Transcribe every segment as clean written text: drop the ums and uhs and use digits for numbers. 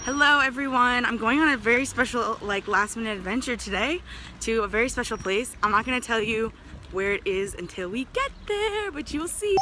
Hello everyone, I'm going on a very special last minute adventure today to a very special place. I'm not going to tell you where it is until we get there, but you will see.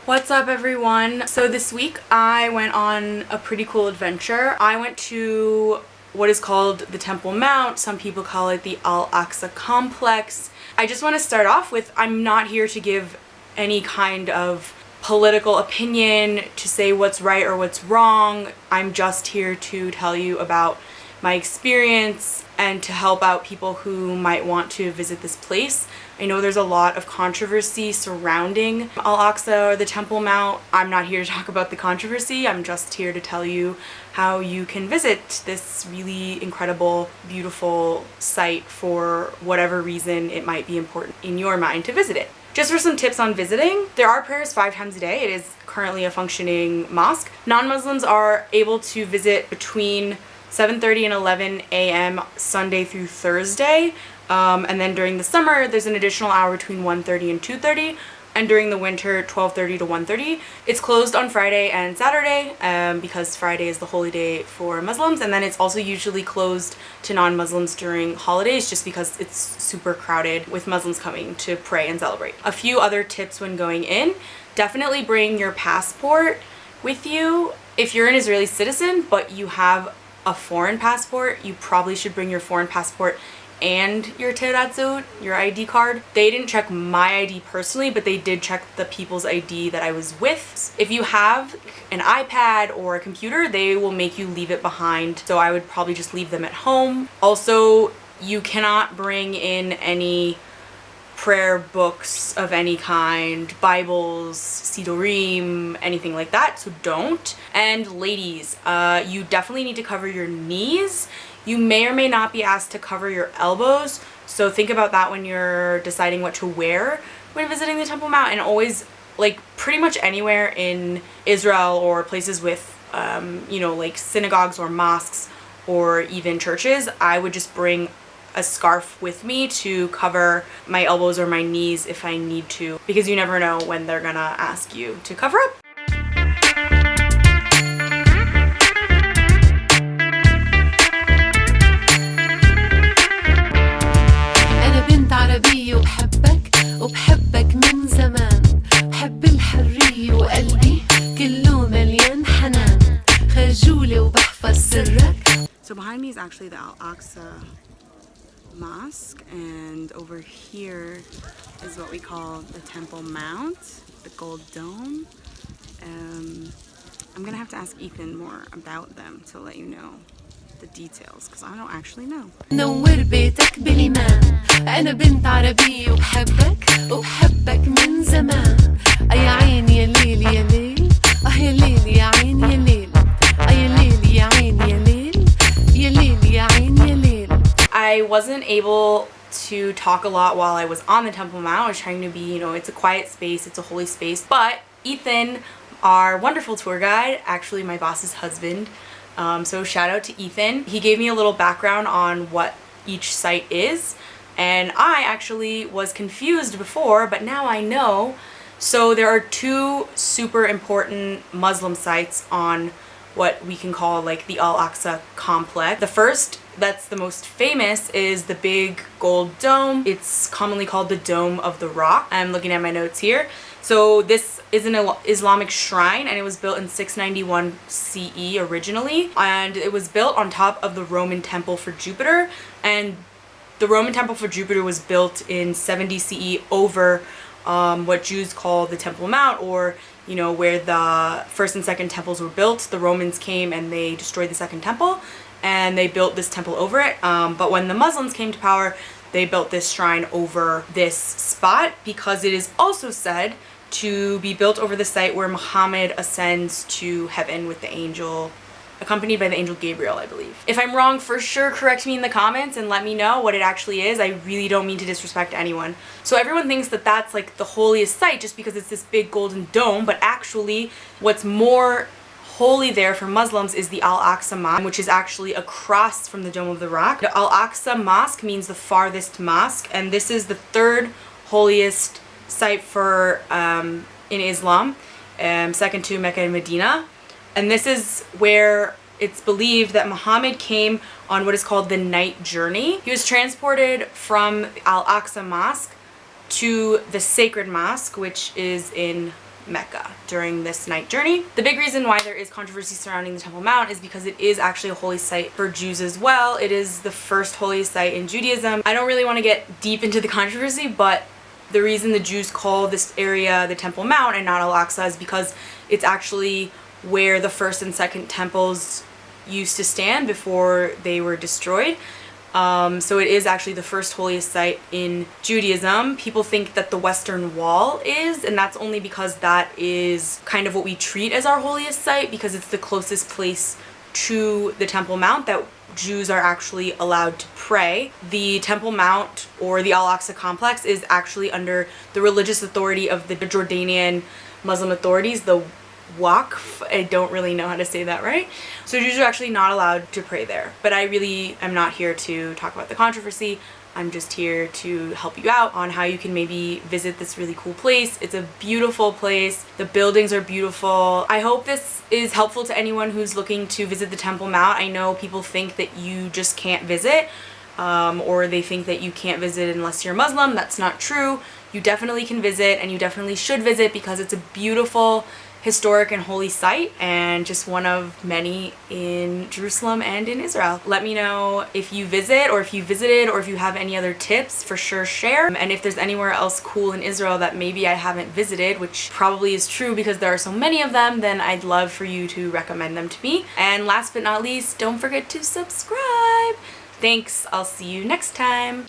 What's up everyone? So this week I went on a pretty cool adventure. I went to what is called the Temple Mount. Some people call it the Aqsa complex. I just want to start off with, I'm not here to give any kind of political opinion to say what's right or what's wrong. I'm just here to tell you about my experience and to help out people who might want to visit this place. I know there's a lot of controversy surrounding Al-Aqsa or the Temple Mount. I'm not here to talk about the controversy. I'm just here to tell you how you can visit this really incredible, beautiful site for whatever reason it might be important in your mind to visit it. Just for some tips on visiting, there are prayers 5 times a day. It is currently a functioning mosque. Non-Muslims are able to visit between 7:30 and 11 a.m. Sunday through Thursday. And then during the summer, there's an additional hour between 1:30 and 2:30. And during the winter, 12:30 to 1:30. It's closed on Friday and Saturday because Friday is the holy day for Muslims, and then it's also usually closed to non-Muslims during holidays just because it's super crowded with Muslims coming to pray and celebrate. A few other tips when going in: definitely bring your passport with you. If you're an Israeli citizen but you have a foreign passport, you probably should bring your foreign passport and your Teurat Zot, your ID card. They didn't check my ID personally, but they did check the people's ID that I was with. If you have an iPad or a computer, they will make you leave it behind, so I would probably just leave them at home. Also, you cannot bring in any prayer books of any kind, Bibles, Sidorim, anything like that, so don't. And ladies, you definitely need to cover your knees. You may or may not be asked to cover your elbows, so think about that when you're deciding what to wear when visiting the Temple Mount. And always, like, pretty much anywhere in Israel or places with, like synagogues or mosques or even churches, I would just bring a scarf with me to cover my elbows or my knees if I need to, because you never know when they're gonna ask you to cover up. عربية وبحبك من زمان بحب الحرية وقلبي كله مليان حنان خجولة وبحفظ سرك. So behind me is actually the Aqsa Mosque, and over here is what we call the Temple Mount, the Gold Dome. I'm gonna have to ask Ethan more about them to let you know the details, because I don't actually know. نور بيتك بالإيمان أنا بنت عربية وبحبك من زمان يا عين يا ليل يا ليل يا ليل يا عين يا ليل يا ليل يا عين يا ليل يا ليل يا عين يا ليل. I wasn't able to talk a lot while I was on the Temple Mount. I was trying to be, it's a quiet space, it's a holy space. But Ethan, our wonderful tour guide, actually my boss's husband, so shout out to Ethan. He gave me a little background on what each site is, and I actually was confused before, but now I know. So there are 2 super important Muslim sites on what we can call like the Al-Aqsa complex. The first, that's the most famous, is the big gold dome. It's commonly called the Dome of the Rock. I'm looking at my notes here. So this is an Islamic shrine, and it was built in 691 CE originally, and it was built on top of the Roman temple for Jupiter, and the Roman temple for Jupiter was built in 70 CE over what Jews call the Temple Mount, or where the first and second temples were built. The Romans came and they destroyed the second temple, and they built this temple over it. But when the Muslims came to power, they built this shrine over this spot because it is also said to be built over the site where Muhammad ascends to heaven with the angel, accompanied by the angel Gabriel, I believe. If I'm wrong, for sure correct me in the comments and let me know what it actually is. I really don't mean to disrespect anyone. So everyone thinks that that's like the holiest site just because it's this big golden dome, but actually what's more holy there for Muslims is the Al-Aqsa Mosque, which is actually across from the Dome of the Rock. The Al-Aqsa Mosque means the farthest mosque, and this is the 3rd holiest site for in Islam, second to Mecca and Medina. And this is where it's believed that Muhammad came on what is called the night journey. He was transported from Aqsa Mosque to the sacred mosque, which is in Mecca, during this night journey. The big reason why there is controversy surrounding the Temple Mount is because it is actually a holy site for Jews as well. It is the first holy site in Judaism. I don't really want to get deep into the controversy, but the reason the Jews call this area the Temple Mount and not Al-Aqsa is because it's actually where the first and second temples used to stand before they were destroyed. So it is actually the first holiest site in Judaism. People think that the Western Wall is, and that's only because that is kind of what we treat as our holiest site, because it's the closest place to the Temple Mount that Jews are actually allowed to pray. The Temple Mount, or the Al-Aqsa complex, is actually under the religious authority of the Jordanian Muslim authorities, the Waqf. I don't really know how to say that right. So Jews are actually not allowed to pray there. But I really am not here to talk about the controversy. I'm just here to help you out on how you can maybe visit this really cool place. It's a beautiful place. The buildings are beautiful. I hope this is helpful to anyone who's looking to visit the Temple Mount. I know people think that you just can't visit, or they think that you can't visit unless you're Muslim. That's not true. You definitely can visit, and you definitely should visit, because it's a beautiful, historic and holy site, and just one of many in Jerusalem and in Israel. Let me know if you visit, or if you visited, or if you have any other tips. For sure share. And if there's anywhere else cool in Israel that maybe I haven't visited, which probably is true because there are so many of them, then I'd love for you to recommend them to me. And last but not least, don't forget to subscribe. Thanks, I'll see you next time.